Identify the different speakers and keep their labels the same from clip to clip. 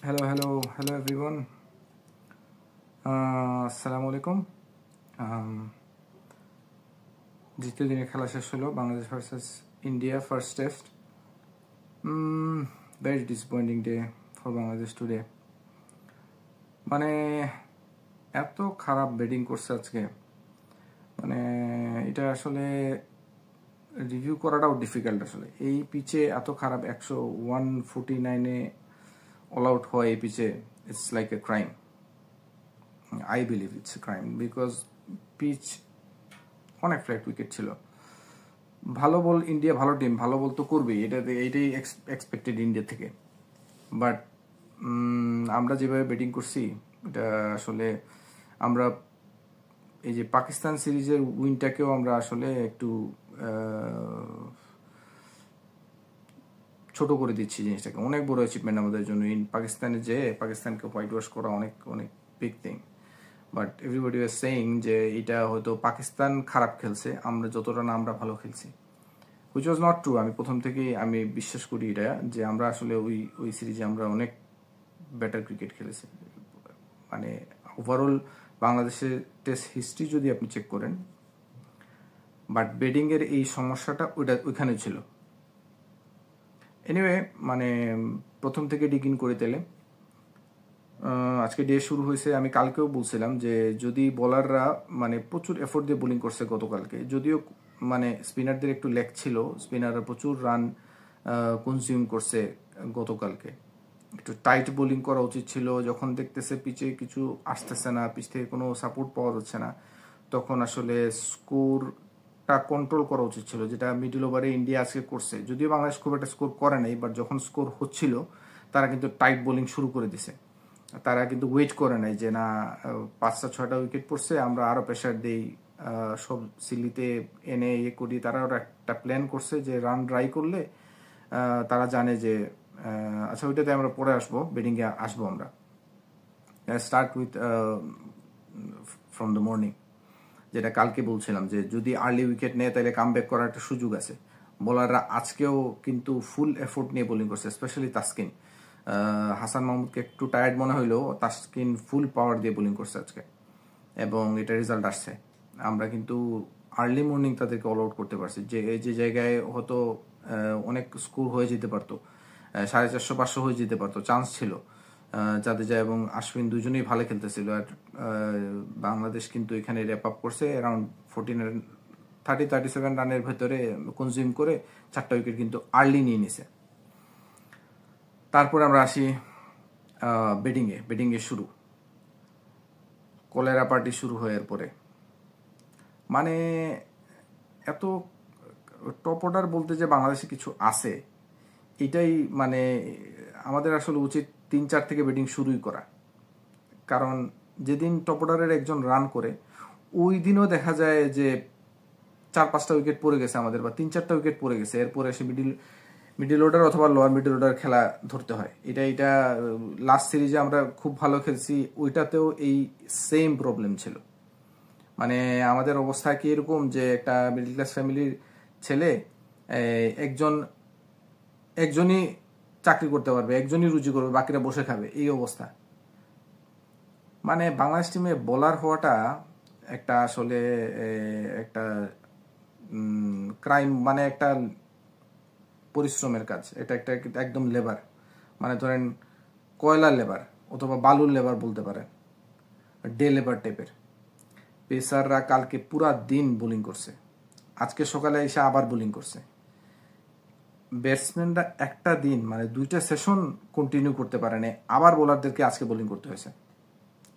Speaker 1: Hello everyone. আসসালামু আলাইকুম। দ্বিতীয় দিনের খেলা শেষ হলো, Bangladesh versus India first test. Very disappointing day for Bangladesh today. মানে এত খারাপ ব্যাটিং করছে আজকে, মানে এটা আসলে রিভিউ করাটাও ডিফিকাল্ট। আসলে এই পিচে এত খারাপ 149-এ অল আউট হয় এই পিচে, it's like a crime. I believe it's a crime because pitch অনেক ফ্ল্যাট উইকেট ছিল। ভালো বল, ইন্ডিয়া ভালো টিম, ভালো বল তো করবেই, এইটাই এক্সপেক্টেড ইন্ডিয়া থেকে। বাট আমরা যেভাবে ব্যাটিং করছি, এটা আসলে আমরা এই যে পাকিস্তান সিরিজের উইনটাকেও আমরা আসলে একটু ছোট করে দিচ্ছি জিনিসটাকে। অনেক বড় অ্যাচিভমেন্ট আমাদের জন্য পাকিস্তানে যে পাকিস্তানকে হোয়াইট ওয়াশ করা অনেক অনেক big thing. But everybody was saying যে এটা হয়তো পাকিস্তান খারাপ খেলছে, আমরা যতটা না আমরা ভালো খেলছি, হুইচ ওয়াজ নট ট্রু। আমি প্রথম থেকেই আমি বিশ্বাস করি এটা, যে আমরা আসলে ওই সিরিজে আমরা অনেক বেটার ক্রিকেট খেলেছি। মানে ওভারঅল বাংলাদেশের টেস্ট হিস্ট্রি যদি আপনি চেক করেন, বাট ব্যাটিংয়ের এই সমস্যাটা ওইখানে ছিল। এনিওয়ে, মানে প্রথম থেকে ডিগিন করে তেলে আজকে ডে শুরু হয়েছে। আমি কালকেও বলছিলাম যে যদি বোলাররা মানে প্রচুর এফোর্ট দিয়ে বোলিং করছে গতকালকে, যদিও মানে স্পিনারদের একটু ল্যাক ছিল, স্পিনাররা প্রচুর রান কনজিউম করছে গতকালকে। একটু টাইট বোলিং করা উচিত ছিল। যখন দেখতেছে পিচে কিছু আসতেছে না, পিচ থেকে কোনো সাপোর্ট পাওয়া যাচ্ছে না, তখন আসলে স্কোরটা কন্ট্রোল করা উচিত ছিল, যেটা মিডল ওভারে ইন্ডিয়া আজকে করছে। যদিও বাংলাদেশ খুব একটা স্কোর করে নাই, বাট যখন স্কোর হচ্ছিল তারা কিন্তু টাইট বোলিং শুরু করে দিছে। তারা কিন্তু ওয়েট করে নাই যে না 5-6টা উইকেট পড়ছে, আমরা আরো প্রেশার দেই, সব সিলিতে এনে ইয়ে করি। তারা একটা প্ল্যান করছে যে রান ড্রাই করলে তারা জানে যে আচ্ছা ওইটাতে আমরা পরে আসবো, ব্যাটিংয়ে আসবো আমরা। Start with from the morning, যেটা কালকে বলছিলাম যে যদি আর্লি উইকেট নেয় তাহলে কাম ব্যাক করার একটা সুযোগ আছে। বোলাররা আজকেও কিন্তু ফুল এফোর্ট নিয়ে বোলিং করছে, স্পেশালি তাসকিন। হাসান মাহমুদকে একটু টায়ার্ড মনে হইলেও তাসকিন ফুল পাওয়ার দিয়ে বোলিং করছে আজকে, এবং এটা রেজাল্ট আসছে। আমরা কিন্তু আর্লি মর্নিং তাদেরকে অল আউট করতে পারছি, যে এই যে জায়গায় হয়তো অনেক স্কোর হয়ে যেতে পারতো, 450-500 হয়ে যেতে পারতো, চান্স ছিল। জাদেজা এবং আশ্বিন দুজনেই ভালো খেলতেছিল। আর বাংলাদেশ কিন্তু এখানে র্যাপ আপ করছে অ্যারাউন্ড 37 রানের ভেতরে কনজিউম করে 4টা উইকেট কিন্তু আর্লি নিয়ে নিছে। তারপর আমরা আসি ব্যাটিংয়ে শুরু। কলেরা পার্টি শুরু হয়ে পরে মানে এত টপ অর্ডার বলতে যে বাংলাদেশে কিছু আছে, এটাই মানে আমাদের আসলে উচিত 3-4 থেকে ব্যাটিং শুরুই করা। কারণ যেদিন টপ অর্ডারের একজন রান করে, ওই দিনও দেখা যায় যে 4-5টা উইকেট পড়ে গেছে আমাদের, বা 3-4টা উইকেট পড়ে গেছে। এরপরে এসে মিডিল অর্ডার অথবা লোয়ার মিডিল অর্ডার খেলা ধরতে হয়। এটা লাস্ট সিরিজে আমরা খুব ভালো খেলছি, ওইটাতেও এই সেম প্রবলেম ছিল। মানে আমাদের অবস্থা কি এরকম যে একটা মিডল ক্লাস ফ্যামিলির ছেলে একজনই চাকরি করতে পারবে, একজনই রুজি করবে, বাকিরা বসে খাবে, এই অবস্থা। মানে বাংলাদেশ টিমে বোলার হওয়াটা একটা আসলে একটা ক্রাইম, মানে একটা পরিশ্রমের কাজ। এটা একটা একদম লেবার, মানে ধরেন কয়লার লেবার অথবা বালুর লেবার বলতে পারেন, ডে লেবার টাইপের। পেসাররা কালকে পুরা দিন বোলিং করছে, আজকে সকালে এসে আবার বোলিং করছে। ব্যাটসম্যানরা একটা দিন মানে 2টা সেশন কন্টিনিউ করতে পারেনি, আবার বোলারদেরকে আজকে বোলিং করতে হয়েছে।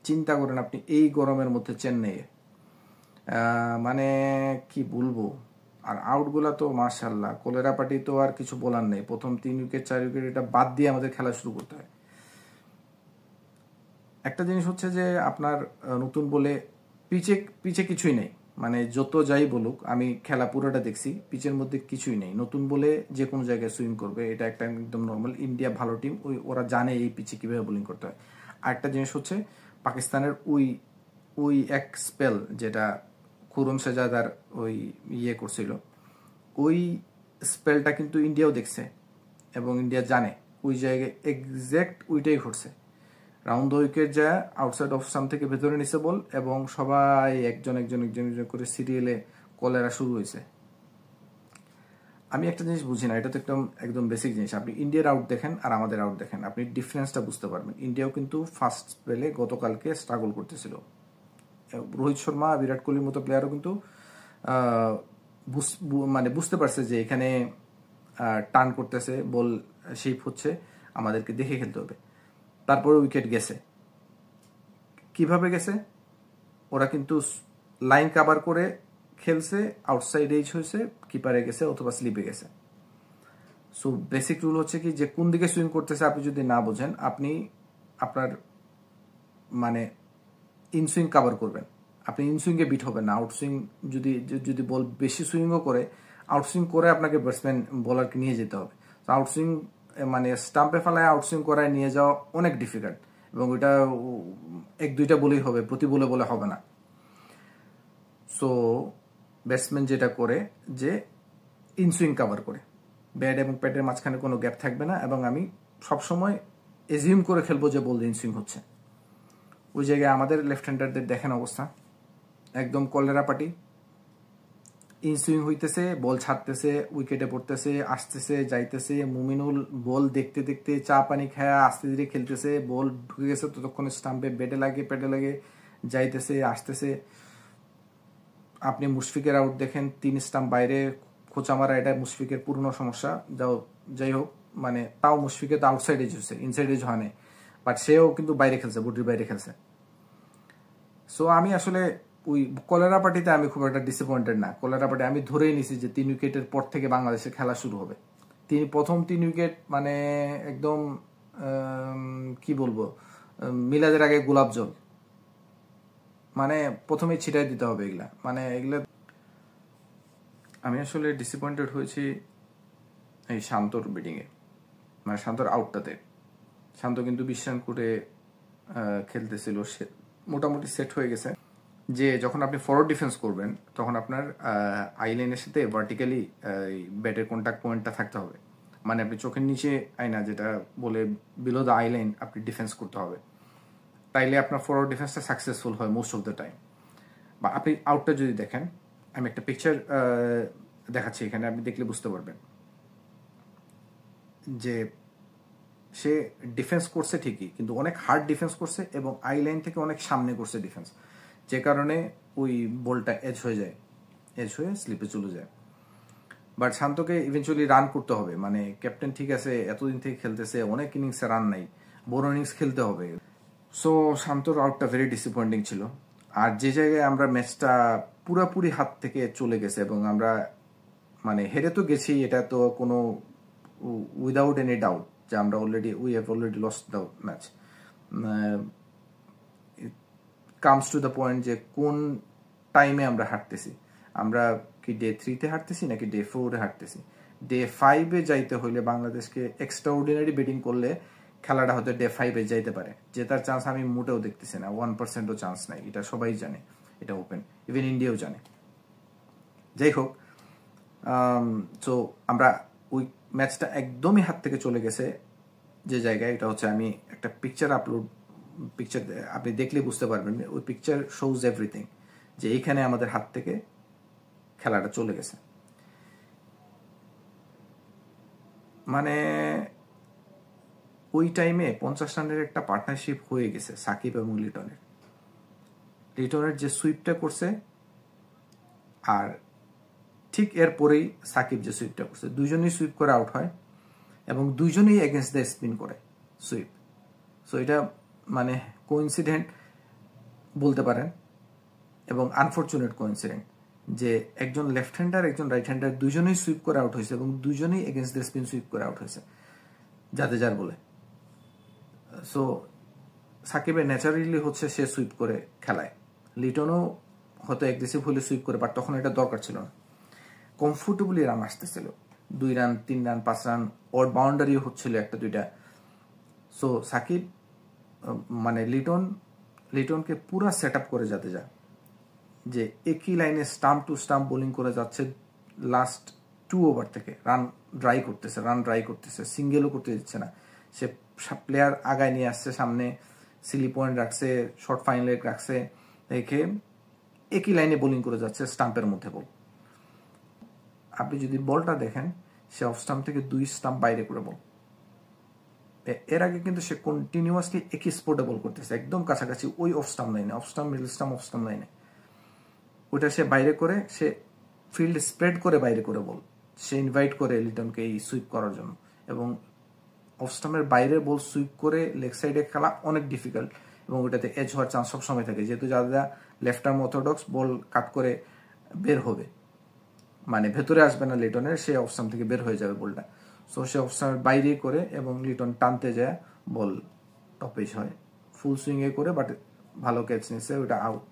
Speaker 1: চিন্তা করেন আপনি এই গরমের মধ্যে চেন্নাইয়ে, মানে কি বলবো। আর আউটগুলা তো মাশাআল্লাহ, কলেরা পার্টি তো আর কিছু বলার নেই। প্রথম 3 উইকেট 4 উইকেট এটা বাদ দিয়ে আমাদের খেলা শুরু করতে হয়। একটা জিনিস হচ্ছে যে আপনার নতুন বলে পিচে কিছুই নেই, মানে যত যাই বলুক, আমি খেলা পুরোটা দেখছি, পিচের মধ্যে কিছুই নেই। নতুন বলে যে কোনো জায়গায় সুইং করবে, এটা একটা একদম নর্মাল। ইন্ডিয়া ভালো টিম, ওরা জানে এই পিচে কিভাবে বোলিং করতে হয়। আর একটা জিনিস হচ্ছে পাকিস্তানের ওই এক স্পেল যেটা খুরম শেজাদার ওই করছিল, ওই স্পেলটা কিন্তু ইন্ডিয়াও দেখছে এবং ইন্ডিয়া জানে ওই জায়গায় এক্স্যাক্ট ওইটাই ঘটছে। রাউন্ড দ্য উইকেট যা আউটসাইড অফ সাম থেকে ভেতরে নিছে বল, এবং সবাই একজন করে সিরিয়ালে কলেরা শুরু হয়েছে। আমি একটা জিনিস বুঝি না, এটা তো একদম বেসিক জিনিস। আপনি ইন্ডিয়ার আউট দেখেন আর আমাদের আউট দেখেন, আপনি ডিফারেন্সটা বুঝতে পারবেন। ইন্ডিয়াও কিন্তু ফার্স্ট স্পেলে গতকালকে স্ট্রাগল করতেছিল। রোহিত শর্মা, বিরাট কোহলির মতো প্লেয়ারও কিন্তু মানে বুঝতে পারছে যে এখানে টার্ন করতেছে, বল শেপ হচ্ছে, আমাদেরকে দেখে খেলতে হবে। তারপরে উইকেট গেছে। কিভাবে গেছে? ওরা কিন্তু লাইন কাভার করে খেলছে, আউটসাইড এজ হয়েছে, কিপারে গেছে অথবা স্লিপে গেছে। সো বেসিক রুল হচ্ছে কি, যে কোন দিকে সুইং করতেছে আপনি যদি না বোঝেন, আপনি আপনার মানে ইনসুইং কাভার করবেন, আপনি ইনসুইংয়ে বিট হবেন না। আউটসুইং যদি বল বেশি সুইংও করে, আউটসুইং করে আপনাকে ব্যাটসম্যান বোলারকে নিয়ে যেতে হবে। তো আউটসুইং মানে স্টাম্পে ফেলায় আউটসুইং করায় নিয়ে যাওয়া অনেক ডিফিকাল্ট, এবং ওইটা 1-2টা বলেই হবে, প্রতি বলে হবে না। সো ব্যাটসম্যান যেটা করে যে ইনসুইং কাভার করে, ব্যাট এবং প্যাডের মাঝখানে কোনো গ্যাপ থাকবে না, এবং আমি সবসময় এজিউম করে খেলবো যে বল ইনসুইং হচ্ছে। ওই জায়গায় আমাদের লেফট হ্যান্ডারদের দেখেন অবস্থা, একদম কলেরা পার্টি। ইনসুইং হইতেছে, বল ছাড়তেছে, উইকেটে পড়তেছে, আসতেছে যাইতেছে। মুমিনুল বল দেখতে দেখতে চা পানি খায়া আস্তে ধীরে খেলতেছে, বল ঢুকে গেছে ততক্ষণে স্টাম্পে ব্যাটে লাগে প্যাডে লাগে যাইতেছে আসতেছে। আপনি মুশফিকের আউট দেখেন, 3 স্টাম্প বাইরে খোঁচা মারা, এটা মুশফিকের পুরনো সমস্যা। যাই হোক, মানে তাও মুশফিকে তো আউটসাইড এজ হয়েছে, ইনসাইড এজ হয় নাই, বাট সেও কিন্তু বাইরে খেলছে, বুটির বাইরে খেলছে। সো আমি আসলে ওই কলেরা পার্টিতে আমি খুব একটা ডিসঅ্যাপয়েন্টেড না। কলেরা পার্টি আমি ধরেই নিছি যে 3 উইকেটের পর থেকে বাংলাদেশে খেলা শুরু হবে। প্রথম 3 উইকেট মানে একদম কি বলবো, মিলাদের আগে গোলাপ জল, মানে প্রথমে ছিটাই দিতে হবে এগুলা। মানে এগুলা আমি আসলে ডিসঅ্যাপয়েন্টেড হয়েছি এই শান্তর ব্যাটিংয়ে, মানে শান্তর আউটটাতে। শান্ত কিন্তু 20 রান করে খেলতেছিল, সে মোটামুটি সেট হয়ে গেছে। যে যখন আপনি ফরওয়ার্ড ডিফেন্স করবেন, তখন আপনার আইলাইনের সাথে ভার্টিক্যালি ব্যাটের কন্ট্যাক্ট পয়েন্টটা থাকতে হবে। মানে আপনি চোখের নিচে আয়না যেটা বলে বিলো দ্য আইলাইন আপনি ডিফেন্স করতে হবে, তাইলে আপনার ফরওয়ার্ড ডিফেন্সটা সাকসেসফুল হয় মোস্ট অফ দ্য টাইম। বা আপনি আউটটা যদি দেখেন, আমি একটা পিকচার দেখাচ্ছি এখানে, আপনি দেখলে বুঝতে পারবেন যে সে ডিফেন্স করছে ঠিকই, কিন্তু অনেক হার্ড ডিফেন্স করছে এবং আই লাইন থেকে অনেক সামনে করছে ডিফেন্স, যে কারণে ওই বলটা এজ হয়ে স্লিপে চলে যায়। বাট শান্তকে ইভেনচুয়ালি রান করতে হবে, মানে ক্যাপ্টেন ঠিক আছে এতদিন থেকে খেলতেছে, অনেক ইনিংসে রান নাই, বড় ইনিংস খেলতে হবে। সো শান্তর আউটটা ভেরি ডিসঅ্যাপয়েন্টিং ছিল। আর যে জায়গায় আমরা ম্যাচটা পুরাপুরি হাত থেকে চলে গেছে, এবং আমরা মানে হেরে তো গেছি, এটা তো কোনো উইদাউট এনি ডাউট যে আমরা we have already lost the match. Comes to the point যে কোন টাইমে আমরা হারতেছি, আমরা কি ডে 3-তে হারতেছি নাকি ডে 4-এ হারতেছি। ডে 5-এ যাইতে হইলে বাংলাদেশকে এক্সট্রাঅর্ডিনারি ব্যাটিং করলে খেলাটা হয়তো ডে 5-এ যাইতে পারে। জেতার চান্স আমি মোটেও দেখতেছি না, 1%ও চান্স নাই, এটা সবাই জানে, এটা ওপেন, ইভেন ইন্ডিয়াও জানে। যাই হোক, সো আমরা ওই ম্যাচটা একদমই হাত থেকে চলে গেছে যে জায়গায়, এটা হচ্ছে আমি একটা পিকচার আপনি দেখলে বুঝতে পারবেন, ওই পিকচার শোজ এভরিথিং, যে এইখানে আমাদের হাত থেকে খেলাটা চলে গেছে। মানে ওই টাইমে 50 রানের একটা পার্টনারশিপ হয়ে গেছে সাকিব এবং লিটনের যে সুইপটা করছে, আর ঠিক এরপরেই সাকিব যে সুইপটা করছে, দুইজনেই সুইপ করে আউট হয় এবং দুইজনেই এগেনস্ট দ্য স্পিন করে সুইপ। সো এটা মানে কোইন্সিডেন্ট বলতে পারেন, এবং আনফরচুনেট কোইন্সিডেন্ট যে একজন লেফট হ্যান্ডার একজন রাইট হ্যান্ডার দুইজনেই সুইপ করে আউট হয়েছে, এবং দুইজনেই এগেনস্ট দ্য স্পিন সুইপ করে আউট হয়েছে জাদেজার বলে। সো সাকিবের ন্যাচারালি হচ্ছে সে সুইপ করে খেলায়, লিটনও হয়তো অ্যাগ্রেসিভ হলে সুইপ করে, বাট তখন এটা দরকার ছিল না। কমফোর্টেবলি রান আসতেছিল, 2 রান 3 রান 5 রান, ওর বাউন্ডারিও হচ্ছিল 1-2টা। সো সাকিব মানে লিটনকে পুরা সেট আপ করে যেতে যায়, যে একই লাইনে স্টাম্প টু স্টাম্প বোলিং করে যাচ্ছে লাস্ট 2 ওভার থেকে, রান ড্রাই করতেছে, সিঙ্গেলও করতে দিচ্ছে না। সে প্লেয়ার আগায় নিয়ে আসছে, সামনে সিলি পয়েন্ট রাখছে, শর্ট ফাইন লেগ রাখছে, রেখে একই লাইনে বোলিং করে যাচ্ছে, স্টাম্পের মধ্যে বল। আপনি যদি বলটা দেখেন, সে অফ স্টাম্প থেকে 2 স্টাম্প বাইরে করে বল। এর আগে কিন্তু সে কন্টিনিউয়াসলি একই স্পোর্টে বল করতেছে, একদম কাছাকাছি ওই অফ স্টাম্প লাইনে, off stump, middle stump, off stump লাইনে। ওইটা সে বাইরে করে, সে ফিল্ড স্প্রেড করে বাইরে করে বল। সে ইনভাইট করে লিটনকে এই সুইপ করার জন্য, এবং অফ স্টাম্পের বাইরে বল সুইপ করে লেগ সাইডে খেলা অনেক ডিফিকাল্ট, এবং ওইটাতে এজ হওয়ার চান্স সবসময় থাকে, যেহেতু যারা লেফট আর্ম অর্থোডক্স বল কাট করে বের হবে, মানে ভেতরে আসবে না লিটনের, সে অফ স্টাম্প থেকে বের হয়ে যাবে বলটা। সো সে অফ স্টাম্পের বাইরে করে এবং লিটন টানতে যায়, বল টপেজ হয়, ফুল সুইংয়ে করে, বাট ভালো ক্যাচ নিচ্ছে, ওটা আউট।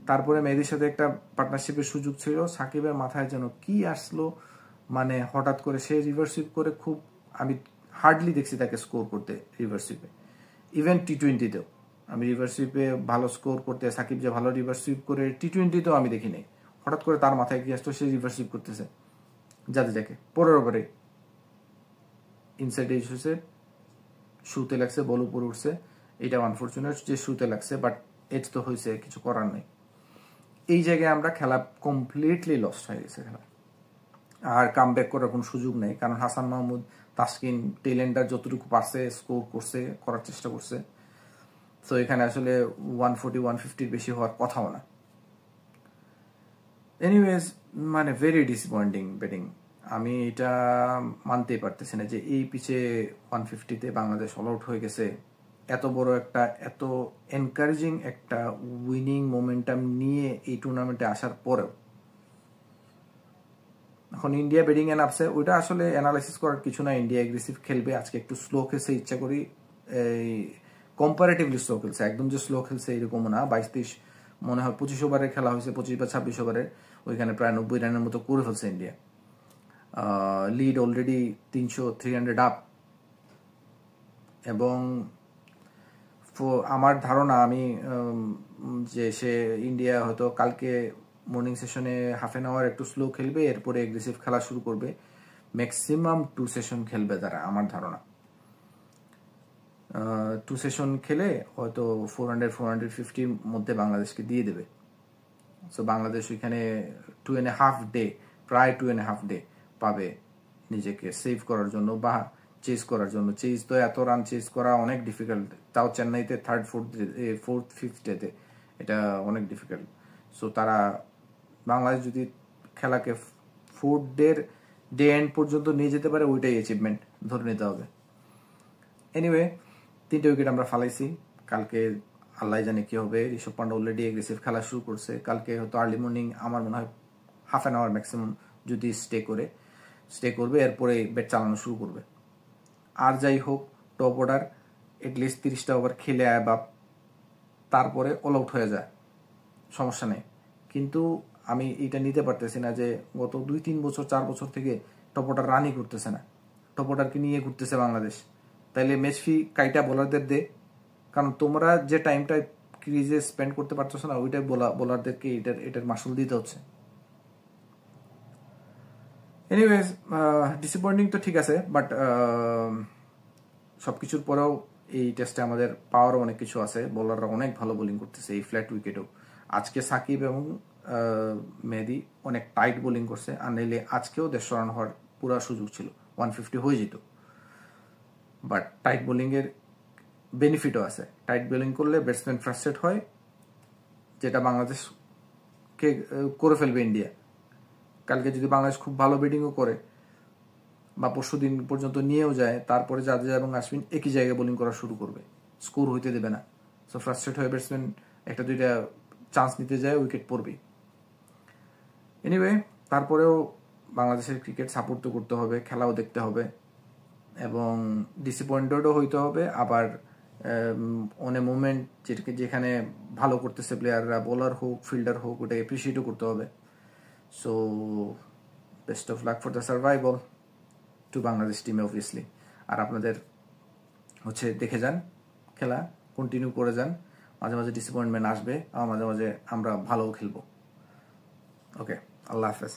Speaker 1: তারপরে মেহেদীর সাথে একটা পার্টনারশিপের সুযোগ ছিল, সাকিবের মাথায় যেন কি আসলো, মানে হঠাৎ করে সে রিভার্স সুইপ করে, খুব আমি হার্ডলি দেখছি তাকে স্কোর করতে রিভার্স সুইপে, ইভেন টি-20তেও আমি রিভার্স সুইপে ভালো স্কোর করতে, সাকিব যে ভালো রিভার্স সুইপ করে টি-20তেও আমি দেখি নাই। হঠাৎ করে তার মাথায় কি আসতো, সে রিভার্স সুইপ করতেছে জাদেজাকে, 15 ওভারে ইনসাইড এজ হয়েছে, শুতে লাগছে, বল উপরে উঠছে, এটা আনফর্চুনেট যে শুতে লাগছে, বাট এজ তো হয়েছে, কিছু করার নেই। এই জায়গায় আমরা খেলা কমপ্লিটলি লস্ট হয়ে গেছে, খেলা আর কাম ব্যাক করার কোনো সুযোগ নেই, কারণ হাসান মাহমুদ, তাসকিন, টেলেন্ডার যতটুকু পারছে স্কোর করছে, করার চেষ্টা করছে। তো এখানে আসলে 140 150 বেশি হওয়ার কথাও না। এনিওয়েজ, মানে ভেরি ডিসঅ্যাপয়েন্টিং ব্যাটিং। আমি এটা মানতেই পারতেছি না যে এই পিচে 150-তে বাংলাদেশ অল আউট হয়ে গেছে, এত বড় একটা, এত এনকারেজিং একটা উইনিং মোমেন্টাম নিয়ে এই টুর্নামেন্টে আসার পরেও। এখন ইন্ডিয়া ব্যাটিং এ নামছে, ওইটা আসলে অ্যানালাইসিস করার কিছু না, ইন্ডিয়া এগ্রেসিভ খেলবে, আজকে একটু স্লো খেলছে, ইচ্ছা করি এই কম্পারেটিভলি স্লো খেলছে, একদম যে স্লো খেলছে এরকমও না। 22-23 মনে হয় 25 ওভারের খেলা হয়েছে, 25 বা 26 ওভারের, ওইখানে প্রায় 90 রানের মতো করে ফেলছে ইন্ডিয়া। লিড অলরেডি 300-300 আপ, এবং আমার ধারণা আমি যে সে ইন্ডিয়া হয়তো কালকে মর্নিং সেশনে হাফ অ্যান আওয়ার একটু স্লো খেলবে, এরপরে এগ্রেসিভ খেলা শুরু করবে, ম্যাক্সিমাম 2 সেশন খেলবে তারা, আমার ধারণা 2 সেশন খেলে হয়তো 400-450 মধ্যে বাংলাদেশকে দিয়ে দেবে। সো বাংলাদেশ ওইখানে 2.5 ডে, প্রায় 2.5 ডে পাবে নিজেকে সেভ করার জন্য বা চেজ করার জন্য। চেজ তো এত রান চেজ করা অনেক ডিফিকাল্ট, তাও চেন্নাইতে 3rd 4th 5th ডেতে, এটা অনেক ডিফিকাল্ট। সো তারা, বাংলাদেশ যদি খেলাকে 4th ডে এন্ড পর্যন্ত নিয়ে যেতে পারে, ওইটাই অ্যাচিভমেন্ট ধরে নিতে হবে। এনিওয়ে, 3টে উইকেট আমরা ফালাইছি, কালকে আল্লাহ জানে কি হবে। ঋষভ পান্ডা অলরেডি এগ্রেসিভ খেলা শুরু করছে, কালকে হয়তো আর্লি মর্নিং আমার মনে হয় হাফ অ্যান আওয়ার ম্যাক্সিমাম যদি স্টে করবে, এরপরে ব্যাট চালানো শুরু করবে। আর যাই হোক, টপ অর্ডার এটলিস্ট 30টা ওভার খেলে আয় বা তারপরে অল আউট হয়ে যায়, সমস্যা নেই। কিন্তু আমি এটা নিতে পারতেছি না যে গত 2-3 বছর 4 বছর থেকে টপ অর্ডার রানই করতেছে না, টপ অর্ডারকে নিয়ে ঘুরতেছে বাংলাদেশ। তাইলে ম্যাচ ফি কাইটা বোলারদের দে, কারণ তোমরা যে টাইমটা ক্রিজে স্পেন্ড করতে পারতেছো না, ওইটাই বোলারদেরকে এটার মাসুল দিতে হচ্ছে। এনিওয়েজ, ডিসঅ্যাপয়েন্টিং তো ঠিক আছে, বাট সবকিছুর পরেও এই টেস্টে আমাদের পাওয়ারও অনেক কিছু আছে, বোলাররা অনেক ভালো বোলিং করতেছে এই ফ্ল্যাট উইকেটেও। আজকে সাকিব এবং মেহেদী অনেক টাইট বোলিং করছে, আর নাইলে আজকেও 150 রান হওয়ার পুরো সুযোগ ছিল, 150 হয়ে যেত। বাট টাইট বোলিংয়ের বেনিফিটও আছে, টাইট বোলিং করলে ব্যাটসম্যান ফ্রাস্ট্রেট হয়, যেটা বাংলাদেশকে করে ফেলবে ইন্ডিয়া। কালকে যদি বাংলাদেশ খুব ভালো ব্যাটিংও করে বা পরশু দিন পর্যন্ত নিয়েও যায়, তারপরে জাদেজা এবং আশ্বিন একই জায়গায় বোলিং করা শুরু করবে, স্কোর হইতে দেবে না। সো ফ্রাস্ট্রেট হয়ে ব্যাটসম্যান 1-2টা চান্স নিতে যায়, উইকেট পড়বে। এনিওয়ে, তারপরেও বাংলাদেশের ক্রিকেট সাপোর্ট তো করতে হবে, খেলাও দেখতে হবে, এবং ডিসঅ্যাপয়েন্টেডও হইতে হবে। আবার অন এ মুভমেন্ট যেখানে ভালো করতেছে প্লেয়াররা, বোলার হোক ফিল্ডার হোক, ওটা অ্যাপ্রিসিয়েটও করতে হবে। So best of luck for the survival to Bangladesh টিমে অবভিয়াসলি। আর আপনাদের হচ্ছে দেখে যান, খেলা কন্টিনিউ করে যান, মাঝে মাঝে ডিসঅ্যাপয়েন্টমেন্ট আসবে, আর মাঝে মাঝে আমরা ভালোও খেলবো। ওকে, আল্লাহ হাফেজ।